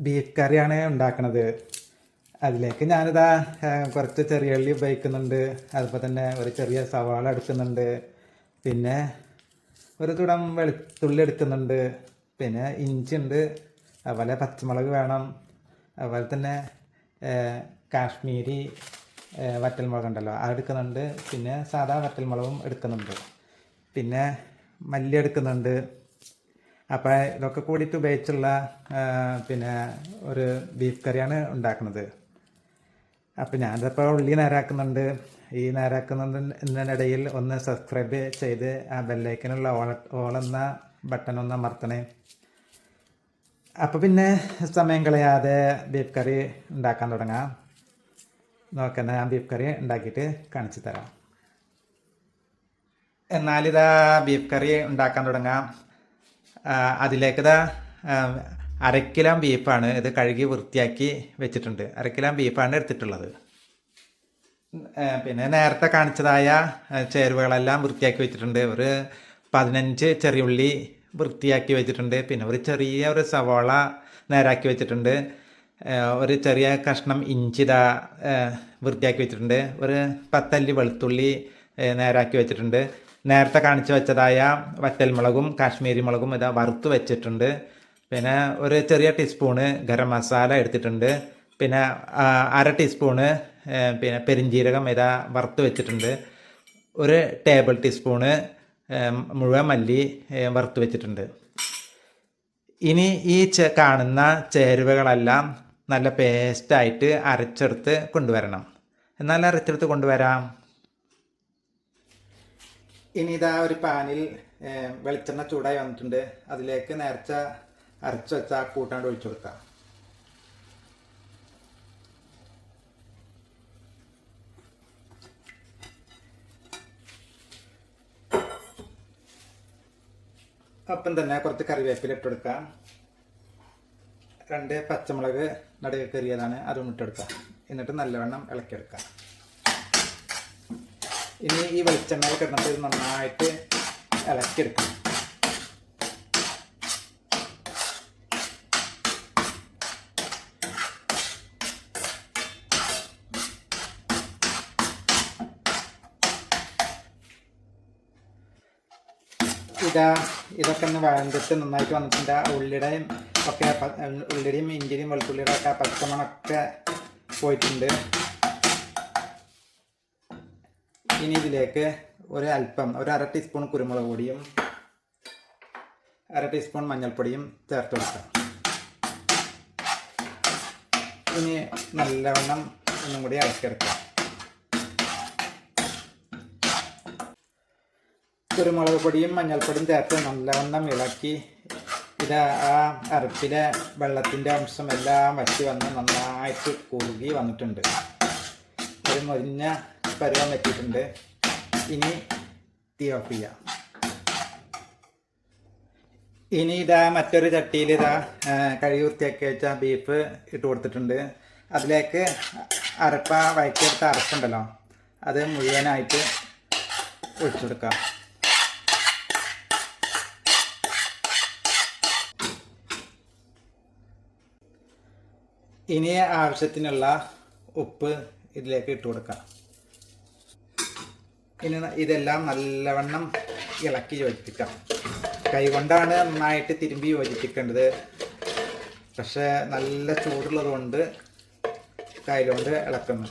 Beef കറിയാണ് ഉണ്ടാക്കുന്നത്. അതിലേക്ക് ഞാനിതാ കുറച്ച് ചെറിയ ഉള്ളി ഉപയോഗിക്കുന്നുണ്ട്. അതുപോലെ തന്നെ ഒരു ചെറിയ സവാള എടുക്കുന്നുണ്ട്. പിന്നെ ഒരു തുടം വെളുത്തുള്ളി എടുക്കുന്നുണ്ട്. പിന്നെ ഇഞ്ചി ഉണ്ട്. അതുപോലെ പച്ചമുളക് വേണം. അതുപോലെ തന്നെ കാശ്മീരി വറ്റൽമുളക് ഉണ്ടല്ലോ അത് എടുക്കുന്നുണ്ട്. പിന്നെ സാധാ വറ്റൽമുളകും എടുക്കുന്നുണ്ട്. പിന്നെ മല്ലി എടുക്കുന്നുണ്ട്. അപ്പോൾ ഇതൊക്കെ കൂടിയിട്ട് ഉപയോഗിച്ചുള്ള പിന്നെ ഒരു ബീഫ് കറിയാണ് ഉണ്ടാക്കുന്നത്. അപ്പോൾ ഞാനിപ്പോൾ ഉള്ളി നേരാക്കുന്നുണ്ട്. ഈ നേരാക്കുന്നതിനിടയിൽ ഒന്ന് സബ്സ്ക്രൈബ് ചെയ്ത് ആ ബെല്ലൈക്കനുള്ള ഓളെന്ന ബട്ടൺ ഒന്ന് അമർത്തണേ. അപ്പോൾ പിന്നെ സമയം കളയാതെ ബീഫ് കറി ഉണ്ടാക്കാൻ തുടങ്ങാം. നോക്കുന്ന ഞാൻ ബീഫ് കറി ഉണ്ടാക്കിയിട്ട് കാണിച്ചു തരാം. എന്നാലിതാ ബീഫ് കറി ഉണ്ടാക്കാൻ തുടങ്ങാം. അതിലേക്കിതാ 1/2 കിലോ ബീഫാണ്. ഇത് കഴുകി വൃത്തിയാക്കി വെച്ചിട്ടുണ്ട്. 1/2 കിലോ ബീഫാണ് എടുത്തിട്ടുള്ളത്. പിന്നെ നേരത്തെ കാണിച്ചതായ ചേരുവകളെല്ലാം വൃത്തിയാക്കി വെച്ചിട്ടുണ്ട്. ഒരു 15 ചെറിയുള്ളി വൃത്തിയാക്കി വെച്ചിട്ടുണ്ട്. പിന്നെ ഒരു സവാള നേരാക്കി വെച്ചിട്ടുണ്ട്. ഒരു ചെറിയ കഷ്ണം ഇഞ്ചി വൃത്തിയാക്കി വെച്ചിട്ടുണ്ട്. ഒരു 10 അല്ലി വെളുത്തുള്ളി നേരാക്കി വെച്ചിട്ടുണ്ട്. നേരത്തെ കാണിച്ചു വെച്ചതായ വറ്റൽമുളകും കാശ്മീരി മുളകും വറുത്ത് വെച്ചിട്ടുണ്ട്. പിന്നെ ഒരു ചെറിയ ടീസ്പൂണ് ഗരം മസാല എടുത്തിട്ടുണ്ട്. പിന്നെ 1/2 ടീസ്പൂണ് പിന്നെ പെരിഞ്ജീരകം വറുത്ത് വെച്ചിട്ടുണ്ട്. ഒരു ടേബിൾ ടീസ്പൂണ് മുഴുവൻ മല്ലി വറുത്ത് വെച്ചിട്ടുണ്ട്. ഇനി ഈ കാണുന്ന ചേരുവകളെല്ലാം നല്ല പേസ്റ്റായിട്ട് അരച്ചെടുത്ത് കൊണ്ടുവരണം. എന്നാൽ അരച്ചെടുത്ത് കൊണ്ടുവരാം. ഇനി ഇതാ ഒരു പാനിൽ വെളിച്ചെണ്ണ ചൂടായി വന്നിട്ടുണ്ട്. അതിലേക്ക് നേരത്തെ അരച്ച് വെച്ച കൂട്ടാണ്ട് ഒഴിച്ചു കൊടുക്കാം. അപ്പം തന്നെ കുറച്ച് കറിവേപ്പില ഇട്ട് കൊടുക്കാം. 2 പച്ചമുളക് നടുവ് കയറിയതാണ്, അതും ഇട്ടെടുക്കാം. എന്നിട്ട് നല്ലവണ്ണം ഇളക്കിയെടുക്കാം. ഇനി ഈ വെളിച്ചെണ്ണയിൽ കിടന്നിട്ട് നന്നായിട്ട് ഇളക്കിയെടുക്കാം. ഇതൊക്കെ ഒന്ന് വഴണ്ടിട്ട് നന്നായിട്ട് വന്നിട്ടുണ്ട്. ഉള്ളിയുടെയും ഇഞ്ചിയുടെയും വെളുത്തുള്ളിയുടെ ഒക്കെ പച്ചമണമൊക്കെ പോയിട്ടുണ്ട്. ഇനി ഇതിലേക്ക് ഒരു 1/2 ടീസ്പൂൺ കുരുമുളക് പൊടിയും 1/2 ടീസ്പൂൺ മഞ്ഞൾപ്പൊടിയും ചേർത്ത് കൊടുക്കാം. ഇനി നല്ലവണ്ണം ഒന്നും കൂടി ഇളക്കിയെടുക്കാം. കുരുമുളക് പൊടിയും മഞ്ഞൾപ്പൊടിയും ചേർത്ത് നല്ലവണ്ണം ഇളക്കി ആ അരപ്പിലെ വെള്ളത്തിൻ്റെ അംശം എല്ലാം വറ്റി വന്ന് നന്നായിട്ട് കുറുകി വന്നിട്ടുണ്ട്. ഒരു മൊരിഞ്ഞ പരുവം വെച്ചിട്ടുണ്ട്. ഇനി തീ ഓഫ് ചെയ്യാം. ഇനി മറ്റൊരു ചട്ടിയിൽ കഴുകി വൃത്തിയാക്കി വെച്ച ബീഫ് ഇട്ട് കൊടുത്തിട്ടുണ്ട്. അതിലേക്ക് വഴറ്റിയെടുത്ത അരപ്പുണ്ടല്ലോ അത് മുഴുവനായിട്ട് ഒഴിച്ചു കൊടുക്കാം. ഇനി ആവശ്യത്തിനുള്ള ഉപ്പ് ഇതിലേക്ക് ഇട്ട് കൊടുക്കാം. ഇനി ഇതെല്ലാം നല്ലവണ്ണം ഇളക്കി യോജിപ്പിക്കാം. കൈകൊണ്ടാണ് നന്നായിട്ട് തിരുമ്പി യോജിപ്പിക്കേണ്ടത്. പക്ഷേ നല്ല ചൂടുള്ളത് കൊണ്ട് കൈകൊണ്ട് ഇളക്കുന്നു.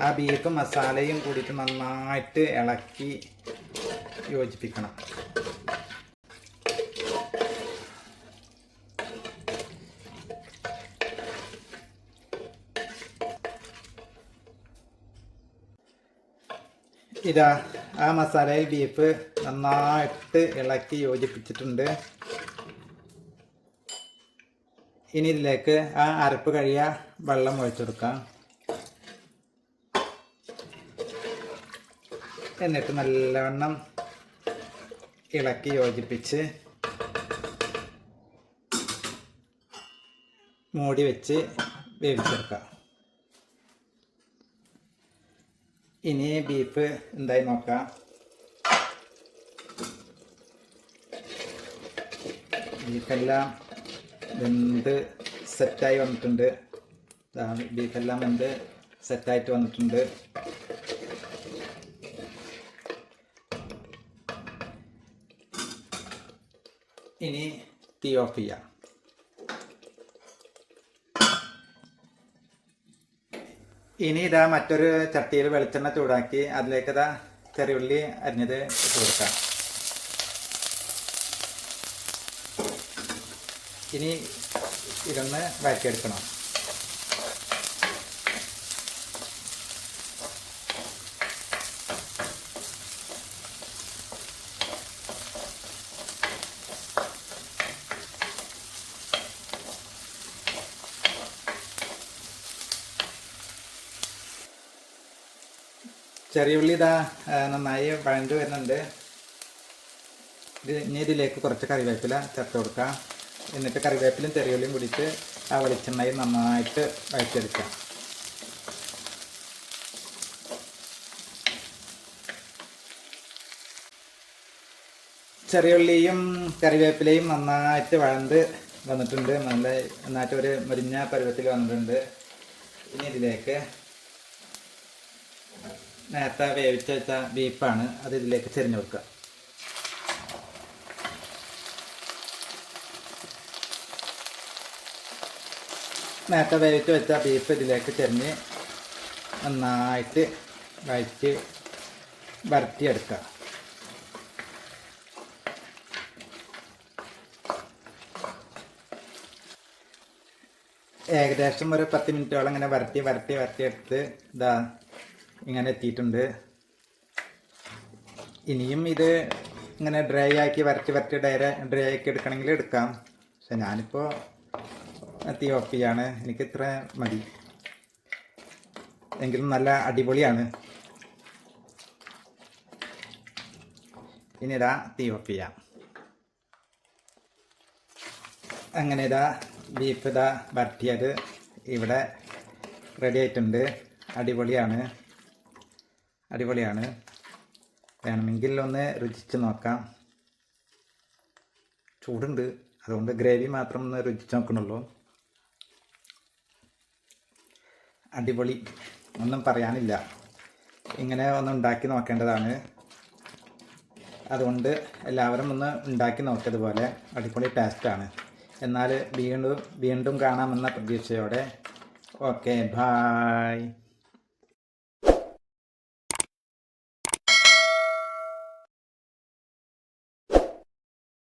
ആ ബീഫും മസാലയും കൂടിയിട്ട് നന്നായിട്ട് ഇളക്കി യോജിപ്പിക്കണം. ആ മസാലയിൽ ബീഫ് നന്നായിട്ട് ഇളക്കി യോജിപ്പിച്ചിട്ടുണ്ട്. ഇനി ഇതിലേക്ക് ആ അരപ്പ് കഴിയ വെള്ളം ഒഴിച്ചെടുക്കാം. എന്നിട്ട് നല്ലവണ്ണം ഇളക്കി യോജിപ്പിച്ച് മൂടി വെച്ച് വേവിച്ചെടുക്കാം. ഇനി ബീഫ് എന്തായി നോക്കാം. ബീഫെല്ലാം വെന്ത് സെറ്റായി വന്നിട്ടുണ്ട്. ബീഫെല്ലാം വെന്ത് സെറ്റായിട്ട് വന്നിട്ടുണ്ട്. ഇനി തീ ഓഫ് ചെയ്യാം. ഇനി ഇതാ മറ്റൊരു ചട്ടിയിൽ വെളിച്ചെണ്ണ ചൂടാക്കി അതിലേക്ക് ഇതാ ചെറിയുള്ളി അരിഞ്ഞത് ഇട്ട് കൊടുക്കാം. ഇനി ഇതൊന്ന് വഴറ്റിയെടുക്കണം. ചെറിയ ഉള്ളി ഇതാ നന്നായി വഴണ്ട് വരുന്നുണ്ട്. ഇനി ഇതിലേക്ക് കുറച്ച് കറിവേപ്പില ചേർത്ത് കൊടുക്കാം. എന്നിട്ട് കറിവേപ്പിലും ചെറിയ ഉള്ളിയും കൂടിയിട്ട് ആ വെളിച്ചെണ്ണയിൽ നന്നായിട്ട് വഴറ്റിയെടുക്കാം. ചെറിയ ഉള്ളിയും കറിവേപ്പിലയും നന്നായിട്ട് വഴണ്ട് വന്നിട്ടുണ്ട്. നല്ല നന്നായിട്ട് ഒരു മുരിഞ്ഞ പരുവത്തിൽ വന്നിട്ടുണ്ട്. ഇനി ഇതിലേക്ക് നേരത്തെ വേവിച്ച് വെച്ച ബീഫാണ്, അത് ഇതിലേക്ക് ചെരിഞ്ഞു കൊടുക്കുക. നേരത്തെ വേവിച്ച് വെച്ച ബീഫ് ഇതിലേക്ക് ചെരിഞ്ഞ് നന്നായിട്ട് വരട്ടിയെടുക്കുക. ഏകദേശം ഒരു 10 മിനിറ്റോളം ഇങ്ങനെ വരട്ടിയെടുത്ത് ഇതാ ഇങ്ങനെ എത്തിയിട്ടുണ്ട്. ഇനിയും ഇത് ഇങ്ങനെ ഡ്രൈ ആക്കി വരട്ടി ഡ്രൈ ആക്കി എടുക്കണമെങ്കിൽ എടുക്കാം. പക്ഷെ ഞാനിപ്പോൾ തീ ഓഫ് ചെയ്യാണ്. എനിക്ക് ഇത്ര മതി. എങ്കിലും നല്ല അടിപൊളിയാണ്. ഇനി ഇതാ തീ ഓഫ് ചെയ്യാം. അങ്ങനെ ഇതാ ബീഫ് ഇതാ വരട്ടിയത് ഇവിടെ റെഡി ആയിട്ടുണ്ട്. അടിപൊളിയാണ്. വേണമെങ്കിൽ ഒന്ന് രുചിച്ച് നോക്കാം. ചൂടുണ്ട്, അതുകൊണ്ട് ഗ്രേവി മാത്രം ഒന്ന് രുചിച്ച് നോക്കണുള്ളൂ. അടിപൊളി, ഒന്നും പറയാനില്ല. ഇങ്ങനെ ഒന്ന് ഉണ്ടാക്കി നോക്കേണ്ടതാണ്. അതുകൊണ്ട് എല്ലാവരും ഒന്ന് ഉണ്ടാക്കി നോക്കിയതുപോലെ അടിപൊളി ടേസ്റ്റാണ്. എന്നാൽ വീണ്ടും കാണാമെന്ന പ്രതീക്ഷയോടെ ഓക്കെ, ബായ്.